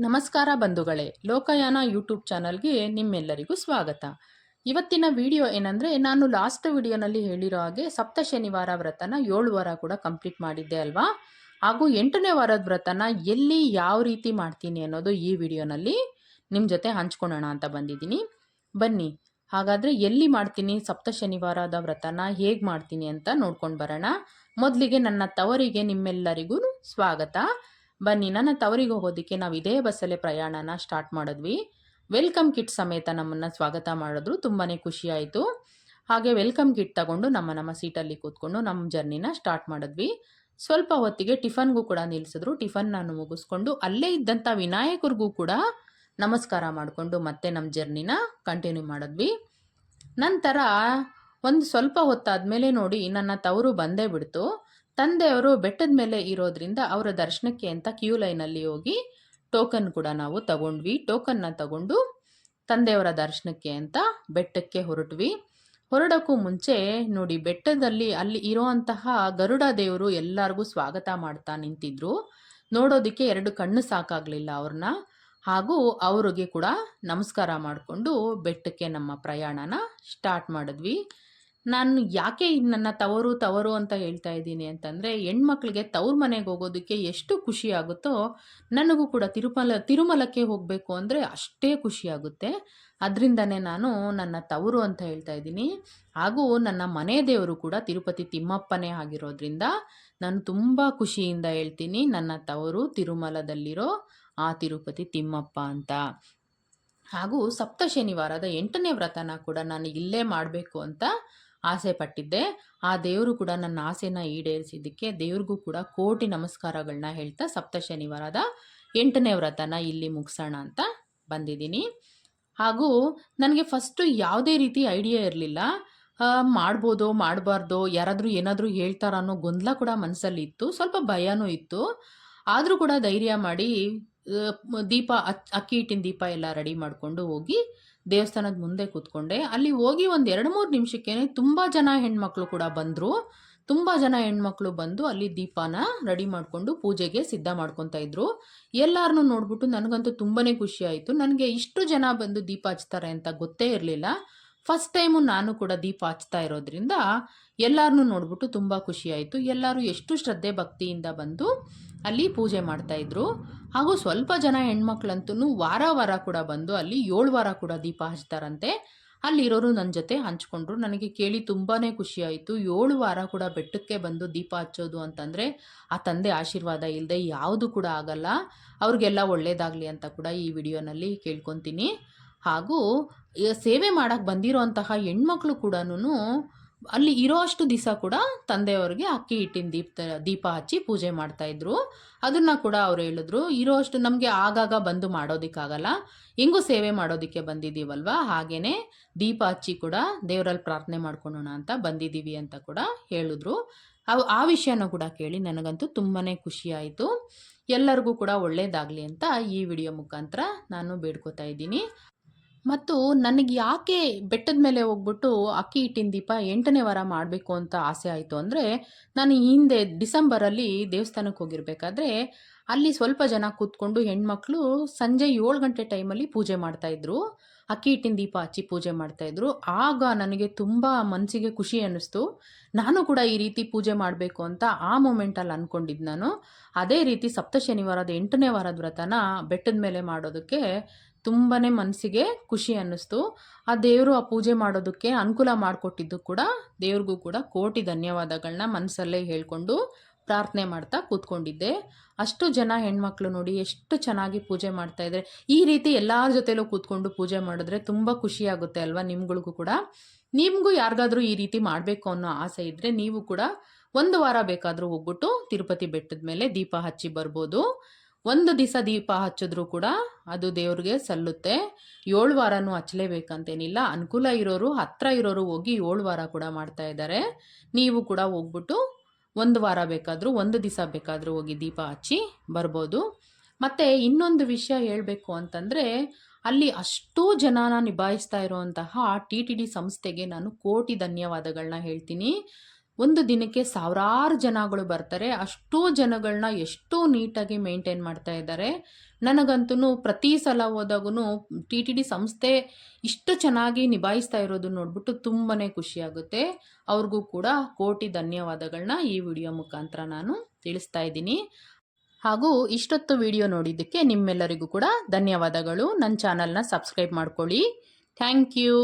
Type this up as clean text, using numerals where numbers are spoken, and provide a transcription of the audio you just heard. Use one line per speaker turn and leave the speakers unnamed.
ನಮಸ್ಕಾರ ಬಂಧುಗಳೇ, ಲೋಕಯಾನ ಯೂಟ್ಯೂಬ್ ಚಾನಲ್ಗೆ ನಿಮ್ಮೆಲ್ಲರಿಗೂ ಸ್ವಾಗತ. ಇವತ್ತಿನ ವಿಡಿಯೋ ಏನಂದರೆ, ನಾನು ಲಾಸ್ಟ್ ವಿಡಿಯೋನಲ್ಲಿ ಹೇಳಿರೋ ಹಾಗೆ ಸಪ್ತ ಶನಿವಾರ ವ್ರತನ 7 ವಾರ ಕೂಡ ಕಂಪ್ಲೀಟ್ ಮಾಡಿದ್ದೆ ಅಲ್ವಾ. ಹಾಗೂ 8ನೇ ವಾರದ ವ್ರತನ ಎಲ್ಲಿ ಯಾವ ರೀತಿ ಮಾಡ್ತೀನಿ ಅನ್ನೋದು ಈ ವಿಡಿಯೋನಲ್ಲಿ ನಿಮ್ಮ ಜೊತೆ ಹಂಚ್ಕೊಳ್ಳೋಣ ಅಂತ ಬಂದಿದ್ದೀನಿ. ಬನ್ನಿ ಹಾಗಾದರೆ ಎಲ್ಲಿ ಮಾಡ್ತೀನಿ ಸಪ್ತ ಶನಿವಾರದ ವ್ರತನ ಹೇಗೆ ಮಾಡ್ತೀನಿ ಅಂತ ನೋಡ್ಕೊಂಡು ಬರೋಣ. ಮೊದಲಿಗೆ ನನ್ನ ತವರಿಗೆ ನಿಮ್ಮೆಲ್ಲರಿಗೂ ಸ್ವಾಗತ. ಬನ್ನಿ, ನನ್ನ ತವರಿಗೆ ಹೋಗೋದಕ್ಕೆ ನಾವು ಇದೇ ಬಸ್ಸಲ್ಲೇ ಪ್ರಯಾಣನ ಸ್ಟಾರ್ಟ್ ಮಾಡಿದ್ವಿ. ವೆಲ್ಕಮ್ ಕಿಟ್ ಸಮೇತ ನಮ್ಮನ್ನು ಸ್ವಾಗತ ಮಾಡಿದ್ರು, ತುಂಬಾ ಖುಷಿ ಆಯಿತು. ಹಾಗೆ ವೆಲ್ಕಮ್ ಕಿಟ್ ತಗೊಂಡು ನಮ್ಮ ಸೀಟಲ್ಲಿ ಕೂತ್ಕೊಂಡು ನಮ್ಮ ಜರ್ನಿನ ಸ್ಟಾರ್ಟ್ ಮಾಡಿದ್ವಿ. ಸ್ವಲ್ಪ ಹೊತ್ತಿಗೆ ಟಿಫನ್ಗೂ ಕೂಡ ನಿಲ್ಲಿಸಿದ್ರು. ಟಿಫನ್ ನಾನು ಮುಗಿಸ್ಕೊಂಡು ಅಲ್ಲೇ ಇದ್ದಂಥ ವಿನಾಯಕರಿಗೂ ಕೂಡ ನಮಸ್ಕಾರ ಮಾಡಿಕೊಂಡು ಮತ್ತೆ ನಮ್ಮ ಜರ್ನಿನ ಕಂಟಿನ್ಯೂ ಮಾಡಿದ್ವಿ. ನಂತರ ಒಂದು ಸ್ವಲ್ಪ ಹೊತ್ತಾದಮೇಲೆ ನೋಡಿ ನನ್ನ ತವರು ಬಂದೇ ಬಿಡ್ತು. ತಂದೆಯವರು ಬೆಟ್ಟದ ಮೇಲೆ ಇರೋದ್ರಿಂದ ಅವರ ದರ್ಶನಕ್ಕೆ ಅಂತ ಕ್ಯೂ ಲೈನಲ್ಲಿ ಹೋಗಿ ಟೋಕನ್ ಕೂಡ ನಾವು ತಗೊಂಡ್ವಿ. ಟೋಕನ್ನ ತಗೊಂಡು ತಂದೆಯವರ ದರ್ಶನಕ್ಕೆ ಅಂತ ಬೆಟ್ಟಕ್ಕೆ ಹೊರಟ್ವಿ. ಹೊರಡೋಕ್ಕೂ ಮುಂಚೆ ನೋಡಿ, ಬೆಟ್ಟದಲ್ಲಿ ಅಲ್ಲಿ ಇರೋವಂತಹ ಗರುಡ ದೇವರು ಎಲ್ಲರಿಗೂ ಸ್ವಾಗತ ಮಾಡ್ತಾ ನಿಂತಿದ್ರು. ನೋಡೋದಕ್ಕೆ 2 ಕಣ್ಣು ಸಾಕಾಗಲಿಲ್ಲ ಅವ್ರನ್ನ. ಹಾಗೂ ಅವ್ರಿಗೆ ಕೂಡ ನಮಸ್ಕಾರ ಮಾಡಿಕೊಂಡು ಬೆಟ್ಟಕ್ಕೆ ನಮ್ಮ ಪ್ರಯಾಣನ ಸ್ಟಾರ್ಟ್ ಮಾಡಿದ್ವಿ. ನಾನು ಯಾಕೆ ನನ್ನ ತವರು ಅಂತ ಹೇಳ್ತಾ ಇದ್ದೀನಿ ಅಂತಂದರೆ, ಹೆಣ್ಮಕ್ಳಿಗೆ ತವ್ರ ಮನೆಗೆ ಹೋಗೋದಕ್ಕೆ ಎಷ್ಟು ಖುಷಿ ಆಗುತ್ತೋ ನನಗೂ ಕೂಡ ತಿರುಮಲಕ್ಕೆ ಹೋಗಬೇಕು ಅಂದರೆ ಅಷ್ಟೇ ಖುಷಿ ಆಗುತ್ತೆ. ಅದರಿಂದನೇ ನಾನು ನನ್ನ ತವರು ಅಂತ ಹೇಳ್ತಾ ಇದ್ದೀನಿ. ಹಾಗೂ ನನ್ನ ಮನೆ ದೇವರು ಕೂಡ ತಿರುಪತಿ ತಿಮ್ಮಪ್ಪನೇ ಆಗಿರೋದ್ರಿಂದ ನಾನು ತುಂಬ ಖುಷಿಯಿಂದ ಹೇಳ್ತೀನಿ, ನನ್ನ ತವರು ತಿರುಮಲದಲ್ಲಿರೋ ಆ ತಿರುಪತಿ ತಿಮ್ಮಪ್ಪ ಅಂತ. ಹಾಗೂ ಸಪ್ತ ಶನಿವಾರದ 8ನೇ ವ್ರತನ ಕೂಡ ನಾನು ಇಲ್ಲೇ ಮಾಡಬೇಕು ಅಂತ ಆಸೆ ಪಟ್ಟಿದ್ದೆ. ಆ ದೇವರು ಕೂಡ ನನ್ನ ಆಸೆನ ಈಡೇರಿಸಿದ್ದಕ್ಕೆ ದೇವ್ರಿಗೂ ಕೂಡ ಕೋಟಿ ನಮಸ್ಕಾರಗಳನ್ನ ಹೇಳ್ತಾ ಸಪ್ತ ಶನಿವಾರದ 8ನೇ ವ್ರತನ ಇಲ್ಲಿ ಮುಗಿಸೋಣ ಅಂತ ಬಂದಿದ್ದೀನಿ. ಹಾಗೂ ನನಗೆ ಫಸ್ಟು ಯಾವುದೇ ರೀತಿ ಐಡಿಯಾ ಇರಲಿಲ್ಲ. ಮಾಡ್ಬೋದೋ ಮಾಡಬಾರ್ದೋ, ಯಾರಾದರೂ ಏನಾದರೂ ಹೇಳ್ತಾರ ಅನ್ನೋ ಗೊಂದಲ ಕೂಡ ಮನಸ್ಸಲ್ಲಿ ಇತ್ತು. ಸ್ವಲ್ಪ ಭಯನೂ ಇತ್ತು. ಆದರೂ ಕೂಡ ಧೈರ್ಯ ಮಾಡಿ ದೀಪ ಅಕ್ಕಿ ಹಿಟ್ಟಿನ ದೀಪ ಎಲ್ಲ ರೆಡಿ ಮಾಡಿಕೊಂಡು ಹೋಗಿ ದೇವಸ್ಥಾನದ ಮುಂದೆ ಕೂತ್ಕೊಂಡೆ. ಅಲ್ಲಿ ಹೋಗಿ ಒಂದು 2-3 ನಿಮಿಷಕ್ಕೆ ತುಂಬ ಜನ ಹೆಣ್ಮಕ್ಳು ಕೂಡ ಬಂದರು. ತುಂಬ ಜನ ಹೆಣ್ಮಕ್ಳು ಬಂದು ಅಲ್ಲಿ ದೀಪನ ರೆಡಿ ಮಾಡಿಕೊಂಡು ಪೂಜೆಗೆ ಸಿದ್ಧ ಮಾಡ್ಕೊತಾ ಇದ್ರು. ಎಲ್ಲರನ್ನೂ ನೋಡ್ಬಿಟ್ಟು ನನಗಂತೂ ತುಂಬಾ ಖುಷಿ ಆಯಿತು. ನನಗೆ ಇಷ್ಟು ಜನ ಬಂದು ದೀಪ ಹಚ್ತಾರೆ ಅಂತ ಗೊತ್ತೇ ಇರಲಿಲ್ಲ. ಫಸ್ಟ್ ಟೈಮು ನಾನು ಕೂಡ ದೀಪ ಹಚ್ತಾ ಇರೋದ್ರಿಂದ ಎಲ್ಲರನ್ನೂ ನೋಡ್ಬಿಟ್ಟು ತುಂಬ ಖುಷಿ ಆಯಿತು. ಎಲ್ಲರೂ ಎಷ್ಟು ಶ್ರದ್ಧೆ ಭಕ್ತಿಯಿಂದ ಬಂದು ಅಲ್ಲಿ ಪೂಜೆ ಮಾಡ್ತಾಯಿದ್ರು. ಹಾಗೂ ಸ್ವಲ್ಪ ಜನ ಹೆಣ್ಮಕ್ಳಂತೂ ವಾರ ಕೂಡ ಬಂದು ಅಲ್ಲಿ 7 ವಾರ ಕೂಡ ದೀಪ ಹಚ್ತಾರಂತೆ. ಅಲ್ಲಿರೋರು ನನ್ನ ಜೊತೆ ಹಂಚ್ಕೊಂಡ್ರು. ನನಗೆ ಕೇಳಿ ತುಂಬಾ ಖುಷಿ ಆಯಿತು. 7 ವಾರ ಕೂಡ ಬೆಟ್ಟಕ್ಕೆ ಬಂದು ದೀಪ ಹಚ್ಚೋದು ಅಂತಂದರೆ ಆ ತಂದೆ ಆಶೀರ್ವಾದ ಇಲ್ಲದೆ ಯಾವುದು ಕೂಡ ಆಗಲ್ಲ. ಅವ್ರಿಗೆಲ್ಲ ಒಳ್ಳೆಯದಾಗಲಿ ಅಂತ ಕೂಡ ಈ ವಿಡಿಯೋನಲ್ಲಿ ಕೇಳ್ಕೊತೀನಿ. ಹಾಗೂ ಸೇವೆ ಮಾಡೋಕ್ಕೆ ಬಂದಿರೋಂತಹ ಹೆಣ್ಮಕ್ಳು ಕೂಡ ಅಲ್ಲಿ ಇರೋ ಅಷ್ಟು ದಿವಸ ಕೂಡ ತಂದೆಯವ್ರಿಗೆ ಅಕ್ಕಿ ಹಿಟ್ಟಿನ ದೀಪ ಹಚ್ಚಿ ಪೂಜೆ ಮಾಡ್ತಾಯಿದ್ರು. ಅದನ್ನು ಕೂಡ ಅವ್ರು ಹೇಳಿದ್ರು, ಇರೋ ಅಷ್ಟು ನಮಗೆ ಆಗಾಗ ಬಂದು ಮಾಡೋದಕ್ಕಾಗಲ್ಲ, ಹೆಂಗೂ ಸೇವೆ ಮಾಡೋದಕ್ಕೆ ಬಂದಿದ್ದೀವಲ್ವ, ಹಾಗೇ ದೀಪ ಹಚ್ಚಿ ಕೂಡ ದೇವರಲ್ಲಿ ಪ್ರಾರ್ಥನೆ ಮಾಡ್ಕೊಳ್ಳೋಣ ಅಂತ ಬಂದಿದ್ದೀವಿ ಅಂತ ಕೂಡ ಹೇಳಿದ್ರು. ಆ ವಿಷಯನೂ ಕೂಡ ಕೇಳಿ ನನಗಂತೂ ತುಂಬಾ ಖುಷಿ ಆಯಿತು. ಎಲ್ಲರಿಗೂ ಕೂಡ ಒಳ್ಳೆಯದಾಗಲಿ ಅಂತ ಈ ವಿಡಿಯೋ ಮುಖಾಂತರ ನಾನು ಬೇಡ್ಕೋತಾ ಇದ್ದೀನಿ. ಮತ್ತು ನನಗೆ ಯಾಕೆ ಬೆಟ್ಟದ ಮೇಲೆ ಹೋಗ್ಬಿಟ್ಟು ಅಕ್ಕಿ ಹಿಟ್ಟಿನ ದೀಪ 8ನೇ ವಾರ ಮಾಡಬೇಕು ಅಂತ ಆಸೆ ಆಯಿತು ಅಂದರೆ, ನಾನು ಹಿಂದೆ ಡಿಸೆಂಬರಲ್ಲಿ ದೇವಸ್ಥಾನಕ್ಕೆ ಹೋಗಿರಬೇಕಾದ್ರೆ ಅಲ್ಲಿ ಸ್ವಲ್ಪ ಜನ ಕೂತ್ಕೊಂಡು ಹೆಣ್ಮಕ್ಳು ಸಂಜೆ 7 ಗಂಟೆ ಟೈಮಲ್ಲಿ ಪೂಜೆ ಮಾಡ್ತಾಯಿದ್ರು. ಅಕ್ಕಿ ಹಿಟ್ಟಿನ ದೀಪ ಹಚ್ಚಿ ಪೂಜೆ ಮಾಡ್ತಾಯಿದ್ರು. ಆಗ ನನಗೆ ತುಂಬ ಮನಸ್ಸಿಗೆ ಖುಷಿ ಅನ್ನಿಸ್ತು. ನಾನು ಕೂಡ ಈ ರೀತಿ ಪೂಜೆ ಮಾಡಬೇಕು ಅಂತ ಆ ಮೂಮೆಂಟಲ್ಲಿ ಅಂದ್ಕೊಂಡಿದ್ದು ನಾನು. ಅದೇ ರೀತಿ ಸಪ್ತ ಶನಿವಾರದ 8ನೇ ವಾರದ ವ್ರತನ ಬೆಟ್ಟದ ಮೇಲೆ ಮಾಡೋದಕ್ಕೆ ತುಂಬಾ ಮನಸ್ಸಿಗೆ ಖುಷಿ ಅನ್ನಿಸ್ತು. ಆ ದೇವರು ಆ ಪೂಜೆ ಮಾಡೋದಕ್ಕೆ ಅನುಕೂಲ ಮಾಡಿಕೊಟ್ಟಿದ್ದು ಕೂಡ ದೇವ್ರಿಗೂ ಕೂಡ ಕೋಟಿ ಧನ್ಯವಾದಗಳನ್ನ ಮನಸ್ಸಲ್ಲೇ ಹೇಳ್ಕೊಂಡು ಪ್ರಾರ್ಥನೆ ಮಾಡ್ತಾ ಕೂತ್ಕೊಂಡಿದ್ದೆ. ಅಷ್ಟು ಜನ ಹೆಣ್ಮಕ್ಳು ನೋಡಿ ಎಷ್ಟು ಚೆನ್ನಾಗಿ ಪೂಜೆ ಮಾಡ್ತಾಯಿದ್ರೆ. ಈ ರೀತಿ ಎಲ್ಲರ ಜೊತೆಲೂ ಕೂತ್ಕೊಂಡು ಪೂಜೆ ಮಾಡಿದ್ರೆ ತುಂಬ ಖುಷಿಯಾಗುತ್ತೆ ಅಲ್ವಾ ನಿಮ್ಗಳಿಗೂ ಕೂಡ. ನಿಮಗೂ ಯಾರಿಗಾದ್ರೂ ಈ ರೀತಿ ಮಾಡಬೇಕು ಅನ್ನೋ ಆಸೆ ಇದ್ದರೆ ನೀವು ಕೂಡ 1 ವಾರ ಬೇಕಾದರೂ ಹೋಗ್ಬಿಟ್ಟು ತಿರುಪತಿ ಬೆಟ್ಟದ ಮೇಲೆ ದೀಪ ಹಚ್ಚಿ ಬರ್ಬೋದು. 1 ದಿವಸ ದೀಪ ಹಚ್ಚಿದ್ರೂ ಕೂಡ ಅದು ದೇವ್ರಿಗೆ ಸಲ್ಲುತ್ತೆ. 7 ವಾರನೂ ಹಚ್ಚಲೇಬೇಕಂತೇನಿಲ್ಲ. ಅನುಕೂಲ ಇರೋರು, ಹತ್ರ ಇರೋರು ಹೋಗಿ 7 ವಾರ ಕೂಡ ಮಾಡ್ತಾ ಇದ್ದಾರೆ. ನೀವು ಕೂಡ ಹೋಗ್ಬಿಟ್ಟು 1 ವಾರ ಬೇಕಾದರೂ 1 ದಿವಸ ಬೇಕಾದರೂ ಹೋಗಿ ದೀಪ ಹಚ್ಚಿ ಬರ್ಬೋದು. ಮತ್ತು ಇನ್ನೊಂದು ವಿಷಯ ಹೇಳಬೇಕು ಅಂತಂದರೆ, ಅಲ್ಲಿ ಅಷ್ಟೂ ಜನನ ನಿಭಾಯಿಸ್ತಾ ಇರೋವಂತಹ TTD ಸಂಸ್ಥೆಗೆ ನಾನು ಕೋಟಿ ಧನ್ಯವಾದಗಳನ್ನ ಹೇಳ್ತೀನಿ. ಒಂದು ದಿನಕ್ಕೆ ಸಾವಿರಾರು ಜನಗಳು ಬರ್ತಾರೆ. ಅಷ್ಟೂ ಜನಗಳನ್ನ ಎಷ್ಟು ನೀಟಾಗಿ ಮೇಂಟೈನ್ ಮಾಡ್ತಾ ಇದ್ದಾರೆ. ನನಗಂತೂ ಪ್ರತಿ ಸಲ ಹೋದಾಗೂ ಟಿ ಟಿ ಡಿ ಸಂಸ್ಥೆ ಇಷ್ಟು ಚೆನ್ನಾಗಿ ನಿಭಾಯಿಸ್ತಾ ಇರೋದು ನೋಡ್ಬಿಟ್ಟು ತುಂಬಾ ಖುಷಿಯಾಗುತ್ತೆ. ಅವ್ರಿಗೂ ಕೂಡ ಕೋಟಿ ಧನ್ಯವಾದಗಳನ್ನ ಈ ವಿಡಿಯೋ ಮುಖಾಂತರ ನಾನು ತಿಳಿಸ್ತಾ ಇದ್ದೀನಿ. ಹಾಗೂ ಇಷ್ಟೊತ್ತು ವಿಡಿಯೋ ನೋಡಿದ್ದಕ್ಕೆ ನಿಮ್ಮೆಲ್ಲರಿಗೂ ಕೂಡ ಧನ್ಯವಾದಗಳು. ನನ್ನ ಚಾನಲ್ನ ಸಬ್ಸ್ಕ್ರೈಬ್ ಮಾಡ್ಕೊಳ್ಳಿ. Thank you.